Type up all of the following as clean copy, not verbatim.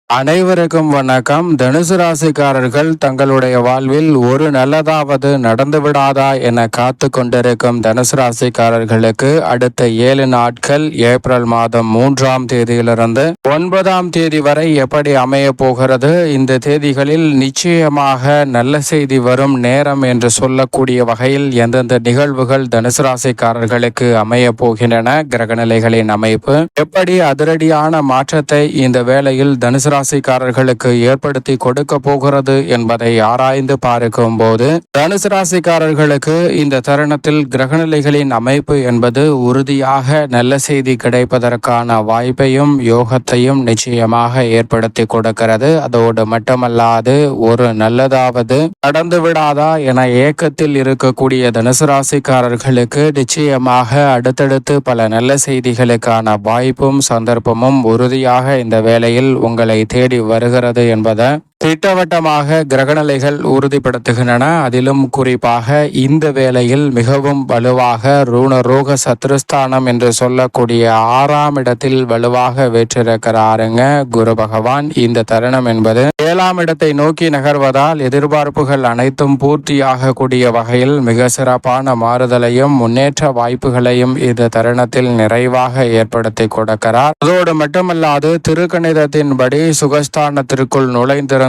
அனைவருக்கும் வணக்கம். தனுசு ராசிக்காரர்கள் தங்களுடைய வாழ்வில் ஒரு நல்லதாவது நடந்துவிடாதா என காத்து கொண்டிருக்கும் தனுசு ராசிக்காரர்களுக்கு அடுத்த 7 நாட்கள் ஏப்ரல் மாதம் 3ஆம் தேதியிலிருந்து 9ஆம் தேதி வரை எப்படி அமைய போகிறது, இந்த தேதிகளில் நிச்சயமாக நல்ல செய்தி வரும் நேரம் என்று சொல்லக்கூடிய வகையில் எந்தெந்த நிகழ்வுகள் தனுசு ராசிக்காரர்களுக்கு அமைய போகின்றன, கிரகநிலைகளின் அமைப்பு எப்படி அதிரடியான மாற்றத்தை இந்த வேளையில் தனுசு ராசிக்காரர்களுக்கு ஏற்படுத்தி கொடுக்க போகிறது என்பதை ஆராய்ந்து பார்க்கும் போது தனுசு ராசிக்காரர்களுக்கு இந்த தருணத்தில் கிரகநிலைகளின் அமைப்பு என்பது உறுதியாக நல்ல செய்தி கிடைப்பதற்கான வாய்ப்பையும் யோகத்தையும் நிச்சயமாக ஏற்படுத்தி கொடுக்கிறது. அதோடு மட்டுமல்லாது ஒரு நல்லதாவது நடந்து விடாதா என ஏக்கத்தில் இருக்கக்கூடிய தனுசு ராசிக்காரர்களுக்கு நிச்சயமாக அடுத்தடுத்து பல நல்ல செய்திகளுக்கான வாய்ப்பும் சந்தர்ப்பமும் உறுதியாக இந்த வேளையில் உங்களை தேடி வருகிறது என்பதை திட்டவட்டமாக கிரகநிலைகள் உறுதிப்படுத்துகின்றன. அதிலும் குறிப்பாக இந்த வேளையில் மிகவும் வலுவாக ருணரோக சத்ருஸ்தானம் என்று சொல்லக்கூடிய 6ஆம் இடத்தில் வலுவாக வெற்றிருக்கிறாருங்க குரு பகவான். இந்த தருணம் என்பது 7ஆம் இடத்தை நோக்கி நகர்வதால் எதிர்பார்ப்புகள் அனைத்தும் பூர்த்தியாக கூடிய வகையில் மிக சிறப்பான மாறுதலையும் முன்னேற்ற வாய்ப்புகளையும் இந்த தருணத்தில் நிறைவாக ஏற்படுத்தி கொடுக்கிறார். அதோடு மட்டுமல்லாது திருக்கணிதத்தின்படி சுகஸ்தானத்திற்குள் நுழைந்திருந்தாலும்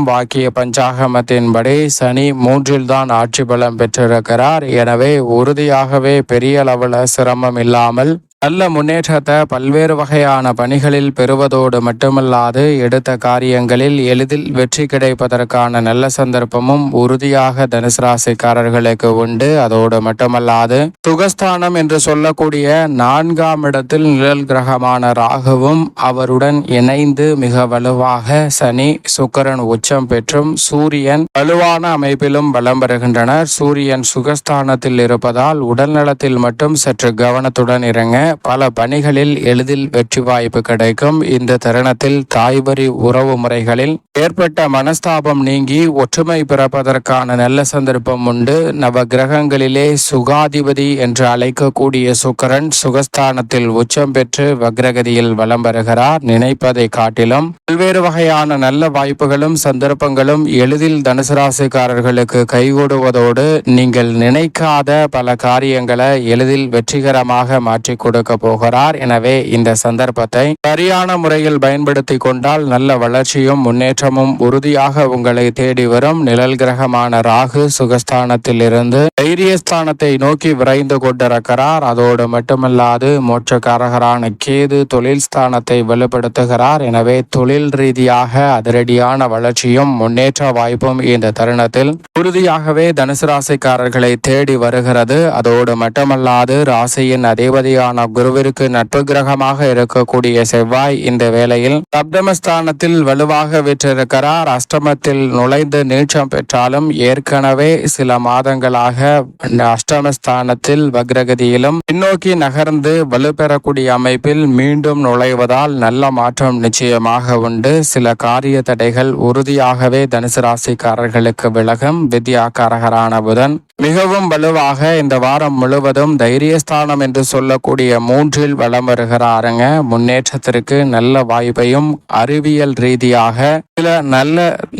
வாக்கிய பஞ்சாகமத்தின்படி சனி 3இல் தான் ஆட்சி பலம் பெற்றிருக்கிறார். எனவே உறுதியாகவே பெரிய அளவில் சிரமம் இல்லாமல் நல்ல முன்னேற்றத்தை பல்வேறு வகையான பணிகளில் பெறுவதோடு மட்டுமல்லாது எடுத்த காரியங்களில் எளிதில் வெற்றி கிடைப்பதற்கான நல்ல சந்தர்ப்பமும் உறுதியாக தனுசு ராசிக்காரர்களுக்கு உண்டு. அதோடு மட்டுமல்லாது சுகஸ்தானம் என்று சொல்லக்கூடிய 4ஆம் இடத்தில் நிழல் கிரகமான ராகுவும் அவருடன் இணைந்து மிக வலுவாக சனி சுக்கிரன் உச்சம் பெற்றும் சூரியன் வலுவான அமைப்பிலும் பலம் பெறுகின்றனர். சூரியன் சுகஸ்தானத்தில் இருப்பதால் உடல் நலத்தில் மட்டும் சற்று கவனத்துடன் இருங்க. பல பணிகளில் எளிதில் வெற்றி வாய்ப்பு கிடைக்கும். இந்த தருணத்தில் தாய்வரி உறவு முறைகளில் ஏற்பட்ட மனஸ்தாபம் நீங்கி ஒற்றுமை பிறப்பதற்கான நல்ல சந்தர்ப்பம் உண்டு. நவ கிரகங்களிலே சுகாதிபதி என்று அழைக்கக்கூடிய சுக்கிரன் சுகஸ்தானத்தில் உச்சம் பெற்று வக்ரகதியில் வலம் வருகிறார். நினைப்பதை காட்டிலும் பல்வேறு வகையான நல்ல வாய்ப்புகளும் சந்தர்ப்பங்களும் எளிதில் தனுசு ராசிக்காரர்களுக்கு கைகூடுவதோடு நீங்கள் நினைக்காத பல காரியங்களை எளிதில் வெற்றிகரமாக மாற்றி கொடுக்க போகிறார். எனவே இந்த சந்தர்ப்பத்தை சரியான முறையில் பயன்படுத்தி கொண்டால் நல்ல வளர்ச்சியும் முன்னேற்றமும் உறுதியாக உங்களை தேடி வரும். நிழல் கிரகமான ராகு சுகஸ்தானத்தில் இருந்து தைரியஸ்தானத்தை நோக்கி விரைந்து கொண்டிருக்கிறார். அதோடு மட்டுமல்லாது மோட்சக்காரகரான கேது தொழில் ஸ்தானத்தை வலுப்படுத்துகிறார். எனவே தொழில் ரீதியாக அதிரடியான வளர்ச்சியும் முன்னேற்ற வாய்ப்பும் இந்த தருணத்தில் உறுதியாகவே தனுசு ராசிக்காரர்களை தேடி வருகிறது. அதோடு மட்டுமல்லாது ராசியின் அதிபதியான குருவிற்கு நட்பு கிரகமாக இருக்கக்கூடிய செவ்வாய் இந்த வேளையில் சப்தமஸ்தானத்தில் வலுவாக விற்றிருக்கிறார். அஷ்டமத்தில் நுழைந்து நீச்சம் பெற்றாலும் ஏற்கனவே சில மாதங்களாக அஷ்டமஸ்தானத்தில் வக்ரகதியிலும் பின்னோக்கி நகர்ந்து வலுப்பெறக்கூடிய அமைப்பில் மீண்டும் நுழைவதால் நல்ல மாற்றம் நிச்சயமாக உண்டு. சில காரிய தடைகள் உறுதியாகவே தனுசு ராசிக்காரர்களுக்கு விலகும். வித்யாகாரகரான புதன் மிகவும் வலுவாக இந்த வாரம் முழுவதும் தைரியஸ்தானம் என்று சொல்லக்கூடிய 3இல் வலம் வருகிறாருங்க. முன்னேற்றத்திற்கு நல்ல வாய்ப்பையும் அறிவியல் ரீதியாக சில நல்ல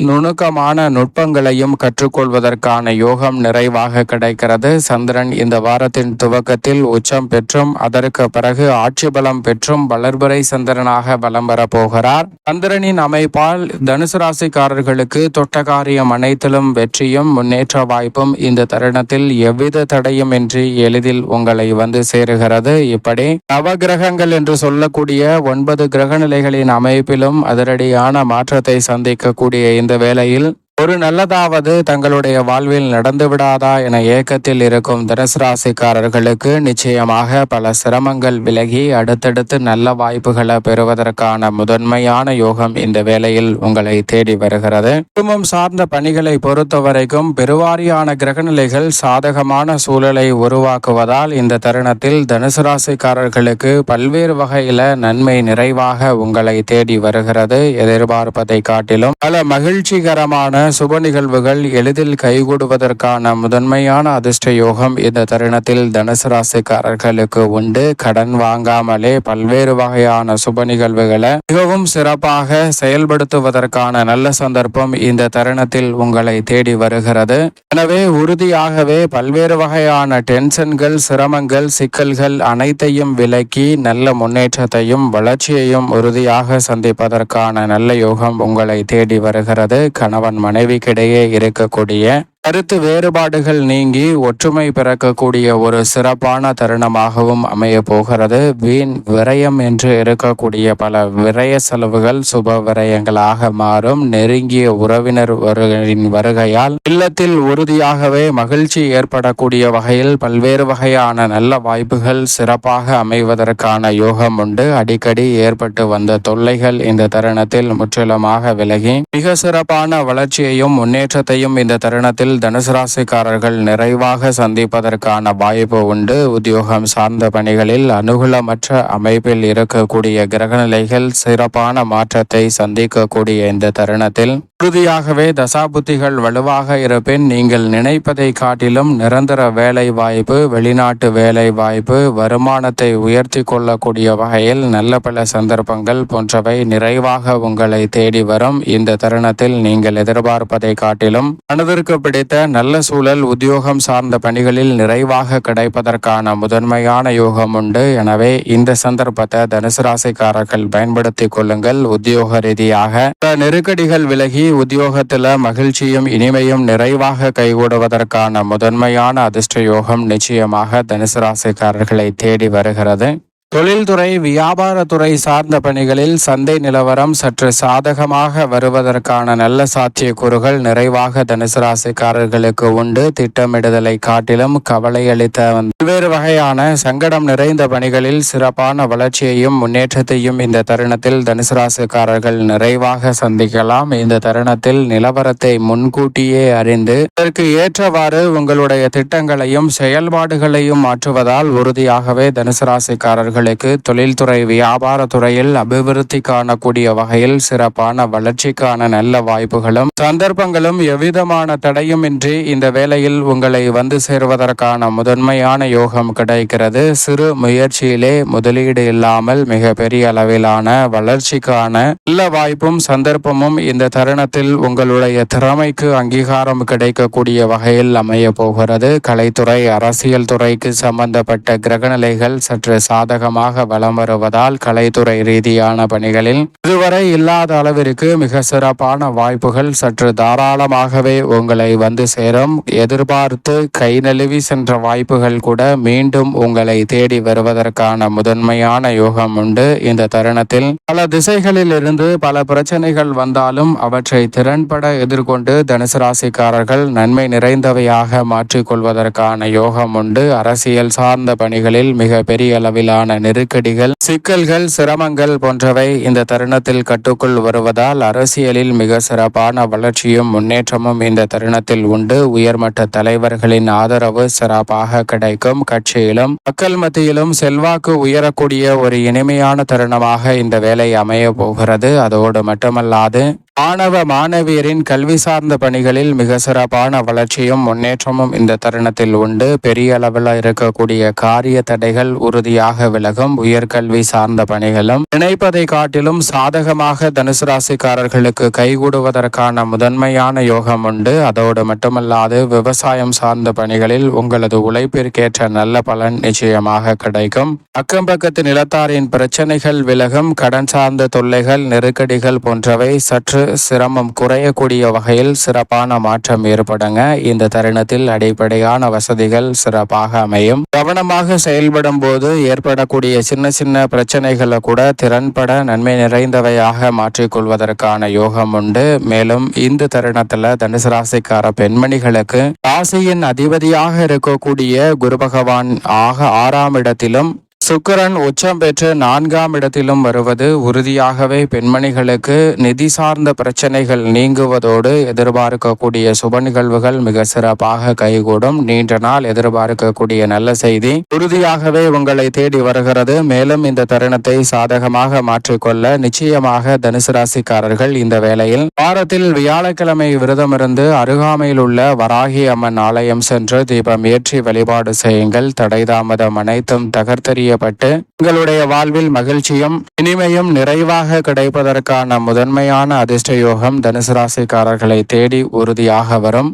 நுணுக்கமான நுட்பங்களையும் கற்றுக்கொள்வதற்கான யோகம் நிறைவாக கிடைக்கிறது. சந்திரன் இந்த வாரத்தின் துவக்கத்தில் உச்சம் பெற்றும் அதற்கு பிறகு ஆட்சி பலம் பெற்றும் வளர்புரை சந்திரனாக வலம் வரப்போகிறார். சந்திரனின் அமைப்பால் தனுசு ராசிக்காரர்களுக்கு தொட்ட காரியம் அனைத்திலும் வெற்றியும் முன்னேற்ற வாய்ப்பும் இந்த தருணத்தில் எவ்வித தடையும் இன்றி எளிதில் உங்களை வந்து சேருகிறது. இப்படி நவகிரகங்கள் என்று சொல்லக்கூடிய 9 கிரக நிலைகளின் அமைப்பிலும் அதிரடியான மாற்றத்தை சந்திக்கக்கூடிய இந்த வேளையில் ஒரு நல்லதாவது தங்களுடைய வாழ்வில் நடந்து விடாதா என ஏக்கத்தில் இருக்கும் தனுசு ராசிக்காரர்களுக்கு நிச்சயமாக பல சிரமங்கள் விலகி அடுத்தடுத்து நல்ல வாய்ப்புகளை பெறுவதற்கான முதன்மையான யோகம் இந்த வேளையில் உங்களை தேடி வருகிறது. குடும்பம் சார்ந்த பணிகளை பொறுத்த வரைக்கும் பெருவாரியான கிரகநிலைகள் சாதகமான சூழலை உருவாக்குவதால் இந்த தருணத்தில் தனுசு ராசிக்காரர்களுக்கு பல்வேறு வகையில நன்மை நிறைவாக உங்களை தேடி வருகிறது. எதிர்பார்ப்பதை காட்டிலும் பல மகிழ்ச்சிகரமான சுப நிகழ்வுகள் எளிதில் கைகூடுவதற்கான முதன்மையான அதிர்ஷ்ட யோகம் இந்த தருணத்தில் தனுசு ராசிக்காரர்களுக்கு உண்டு. கடன் வாங்காமலே பல்வேறு வகையான சுப நிகழ்வுகளை மிகவும் சிறப்பாக செயல்படுத்துவதற்கான நல்ல சந்தர்ப்பம் இந்த தருணத்தில் உங்களை தேடி வருகிறது. எனவே உறுதியாகவே பல்வேறு வகையான டென்ஷன்கள், சிரமங்கள், சிக்கல்கள் அனைத்தையும் விலக்கி நல்ல முன்னேற்றத்தையும் வளர்ச்சியையும் உறுதியாக சந்திப்பதற்கான நல்ல யோகம் உங்களை தேடி வருகிறது. கணவன் மனைவிக்கிடையே இருக்கக்கூடிய கருத்து வேறுபாடுகள் நீங்கி ஒற்றுமை பிறக்கக்கூடிய ஒரு சிறப்பான தருணமாகவும் அமைய போகிறது. வீண் விரயம் என்று இருக்கக்கூடிய பல விரய செலவுகள் சுப விரயங்களாக மாறும். நெருங்கிய உறவினர்களின் வருகையால் இல்லத்தில் உறுதியாகவே மகிழ்ச்சி ஏற்படக்கூடிய வகையில் பல்வேறு வகையான நல்ல வாய்ப்புகள் சிறப்பாக அமைவதற்கான யோகம் உண்டு. அடிக்கடி ஏற்பட்டு வந்த தொல்லைகள் இந்த தருணத்தில் முற்றிலுமாக விலகி மிக சிறப்பான வளர்ச்சியையும் முன்னேற்றத்தையும் இந்த தருணத்தில் தனுசு ராசிக்காரர்கள் நிறைவாக சந்திப்பதற்கான வாய்ப்பு உண்டு. உத்தியோகம் சார்ந்த பணிகளில் அனுகூலமற்ற அமைப்பில் இருக்கக்கூடிய கிரகநிலைகள் சிறப்பான மாற்றத்தை சந்திக்கக்கூடிய இந்த தருணத்தில் உறுதியாகவே தசாபுத்திகள் வலுவாக இருப்பின் நீங்கள் நினைப்பதை காட்டிலும் நிரந்தர வேலை வாய்ப்பு, வெளிநாட்டு வேலை வாய்ப்பு, வருமானத்தை உயர்த்தி கொள்ளக்கூடிய வகையில் நல்ல பல சந்தர்ப்பங்கள் போன்றவை நிறைவாக உங்களை தேடி வரும். இந்த தருணத்தில் நீங்கள் எதிர்பார்ப்பதை காட்டிலும் மனதிற்கு பிடித்த நல்ல சூழல் உத்தியோகம் சார்ந்த பணிகளில் நிறைவாக கிடைப்பதற்கான முதன்மையான யோகம் உண்டு. எனவே இந்த சந்தர்ப்பத்தை தனுசு ராசிக்காரர்கள் பயன்படுத்திக் கொள்ளுங்கள். உத்தியோக ரீதியாக நெருக்கடிகள் விலகி உத்தியோகத்தில் மகிழ்ச்சியும் இனிமையும் நிறைவாக கைகூடுவதற்கான முதன்மையான அதிர்ஷ்ட யோகம் நிச்சயமாக தனுசு ராசிக்காரர்களை தேடி வருகிறது. தொழில்துறை, வியாபாரத்துறை சார்ந்த பணிகளில் சந்தை நிலவரம் சற்று சாதகமாக வருவதற்கான நல்ல சாத்தியக்கூறுகள் நிறைவாக தனுசு ராசிக்காரர்களுக்கு உண்டு. திட்டமிடுதலை காட்டிலும் கவலை அளித்த பல்வேறு வகையான சங்கடம் நிறைந்த பணிகளில் சிறப்பான வளர்ச்சியையும் முன்னேற்றத்தையும் இந்த தருணத்தில் தனுசு ராசிக்காரர்கள் நிறைவாக சந்திக்கலாம். இந்த தருணத்தில் நிலவரத்தை முன்கூட்டியே அறிந்து அதற்கு ஏற்றவாறு உங்களுடைய திட்டங்களையும் செயல்பாடுகளையும் மாற்றுவதால் உறுதியாகவே தனுசு ராசிக்காரர்கள் தொழில்துறை, வியாபாரத்துறையில் அபிவிருத்தி காணக்கூடிய வகையில் சிறப்பான வளர்ச்சிக்கான நல்ல வாய்ப்புகளும் சந்தர்ப்பங்களும் எவ்விதமான தடையுமின்றி இந்த வேளையில் உங்களை வந்து சேருவதற்கான முதன்மையான யோகம் கிடைக்கிறது. சிறு முயற்சியிலே முதலீடு இல்லாமல் மிக பெரிய அளவிலான வளர்ச்சிக்கான நல்ல வாய்ப்பும் சந்தர்ப்பமும் இந்த தருணத்தில் உங்களுடைய திறமைக்கு அங்கீகாரம் கிடைக்கக்கூடிய வகையில் அமைய போகிறது. கலைத்துறை, அரசியல் துறைக்கு சம்பந்தப்பட்ட கிரகநிலைகள் சற்று சாதகம் வலம் வருவதால் கலைத்துறை ரீதியான பணிகளில் இதுவரை இல்லாத அளவிற்கு மிக சிறப்பான வாய்ப்புகள் சற்று தாராளமாகவே உங்களை வந்து சேரும். எதிர்பார்த்து கை நழுவி சென்ற வாய்ப்புகள் கூட மீண்டும் உங்களை தேடி வருவதற்கான முதன்மையான யோகம் உண்டு. இந்த தருணத்தில் பல திசைகளில் இருந்து பல பிரச்சனைகள் வந்தாலும் அவற்றை திறன்பட எதிர்கொண்டு தனுசு ராசிக்காரர்கள் நன்மை நிறைந்தவையாக மாற்றிக்கொள்வதற்கான யோகம் உண்டு. அரசியல் சார்ந்த பணிகளில் மிக பெரிய அளவிலான நெருக்கடிகள், சிக்கல்கள், சிரமங்கள் போன்றவை இந்த தருணத்தில் கட்டுக்குள் வருவதால் அரசியலில் மிக சிறப்பான வளர்ச்சியும் முன்னேற்றமும் இந்த தருணத்தில் உண்டு. உயர்மட்ட தலைவர்களின் ஆதரவு சிறப்பாக கிடைக்கும். கட்சியிலும் மக்கள் மத்தியிலும் செல்வாக்கு உயரக்கூடிய ஒரு இனிமையான தருணமாக இந்த வேலை அமைய போகிறது. அதோடு மட்டுமல்லாது மாணவ மாணவியரின் கல்வி சார்ந்த பணிகளில் மிக சிறப்பான வளர்ச்சியும் முன்னேற்றமும் இந்த தருணத்தில் உண்டு. பெரிய அளவில் இருக்கக்கூடிய காரிய தடைகள் உறுதியாக விலகும். உயர்கல்வி சார்ந்த பணிகளும் நினைப்பதை காட்டிலும் சாதகமாக தனுசு ராசிக்காரர்களுக்கு கைகூடுவதற்கான முதன்மையான யோகம் உண்டு. அதோடு மட்டுமல்லாது விவசாயம் சார்ந்த பணிகளில் உங்களது உழைப்பிற்கேற்ற நல்ல பலன் நிச்சயமாக கிடைக்கும். அக்கம் பக்கத்து நிலத்தாரின் பிரச்சனைகள் விலகும். கடன் சார்ந்த தொல்லைகள், நெருக்கடிகள் போன்றவை சற்று சிரமம் குறையக்கூடிய வகையில் சிறப்பான மாற்றம் ஏற்படுங்க. இந்த தருணத்தில் அடிப்படையான வசதிகள் சிறப்பாக அமையும். கவனமாக செயல்படும் போது ஏற்படக்கூடிய சின்ன சின்ன பிரச்சனைகளை கூட திறன்பட நன்மை நிறைந்தவையாக மாற்றிக்கொள்வதற்கான யோகம் உண்டு. மேலும் இந்த தருணத்துல தனுசு ராசிக்கார பெண்மணிகளுக்கு ராசியின் அதிபதியாக இருக்கக்கூடிய குரு பகவான் 6ஆம் இடத்திலும் சுக்கிரன் உச்சம் பெற்று 4ஆம் இடத்திலும் வருவது உறுதியாகவே பெண்மணிகளுக்கு நிதி சார்ந்த பிரச்சனைகள் நீங்குவதோடு எதிர்பார்க்கக்கூடிய சுப நிகழ்வுகள் மிக சிறப்பாக கைகூடும். நீண்ட நாள் எதிர்பார்க்கக்கூடிய நல்ல செய்தி உறுதியாகவே உங்களை தேடி வருகிறது. மேலும் இந்த தருணத்தை சாதகமாக மாற்றிக்கொள்ள நிச்சயமாக தனுசு ராசிக்காரர்கள் இந்த வேளையில் வாரத்தில் வியாழக்கிழமை விரதமிருந்து அருகாமையில் உள்ள வராகி அம்மன் ஆலயம் சென்று தீபம் ஏற்றி வழிபாடு செய்யுங்கள். தடை தாமதம் அனைத்தும் தகர்த்தெறியப்பட்டு உங்களுடைய வாழ்வில் மகிழ்ச்சியும் இனிமையும் நிறைவாக கிடைப்பதற்கான முதன்மையான அதிர்ஷ்ட யோகம் தனுசு ராசிக்காரர்களை தேடி உறுதியாக வரும்.